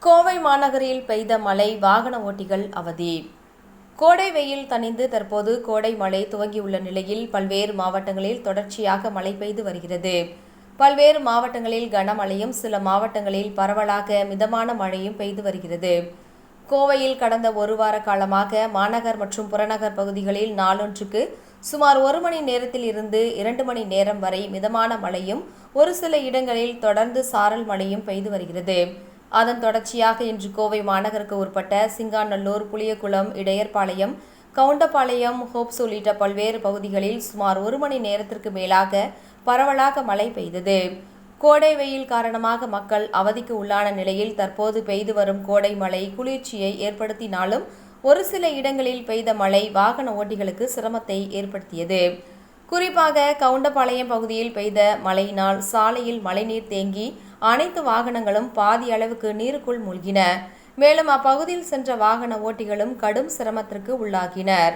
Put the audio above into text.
கோவை மாநகரில் பெய்த மழை வாகன ஓட்டிகள் அவதி. கோடை வெயில் தணிந்து தற்போது கோடை மழை துவங்கியுள்ள நிலையில் பல்வேறு மாவட்டங்களில் தொடர்ச்சியாக மழை பெய்து வருகிறது. பல்வேறு மாவட்டங்களில் கனமழையும் சில மாவட்டங்களில் பரவலாக மிதமான மழையும் பெய்து வருகிறது. கோவையில் கடந்த ஒரு வார காலமாக மாநகர் மற்றும் புறநகர் பகுதிகளில் நாளொன்றுக்கு சுமார் 1 மணி நேரத்தில் இருந்து 2 மணி நேரம் வரை மிதமான மழையும் ஒரு சில இடங்களில் தொடர்ந்து சாரல் மழையும் பெய்து வருகிறது. அதன் தொடர்ச்சியாக இன்று கோவை மாநகருக்கு உட்பட்ட சிங்காநல்லூர், புளியகுளம், இடையர்பாளையம், கவுண்டபாளையம், ஹோப்ஸ் உள்ளிட்ட பல்வேறு பகுதிகளில் சுமார் 1 மணி நேரத்திற்கு மேலாக பரவலாக மழை பெய்தது. கோடை வெயில் காரணமாக மக்கள் அவதிக்கு உள்ளான நிலையில் தற்போது பெய்து வரும் கோடை மழை குளிர்ச்சியை ஏற்படுத்தினாலும் ஒரு சில இடங்களில் பெய்த மழை வாகன ஓட்டிகளுக்கு சிரமத்தை ஏற்படுத்தியது. குறிப்பாக கவுண்டபாளையம் பகுதியில் பெய்த மழையினால் சாலையில் மழைநீர் தேங்கி அனைத்து வாகனங்களும் பாதி அளவுக்கு நீருக்குள் மூழ்கின. மேலும் அப்பகுதியில் சென்ற வாகன ஓட்டிகளும் கடும் சிரமத்திற்கு உள்ளாகினர்.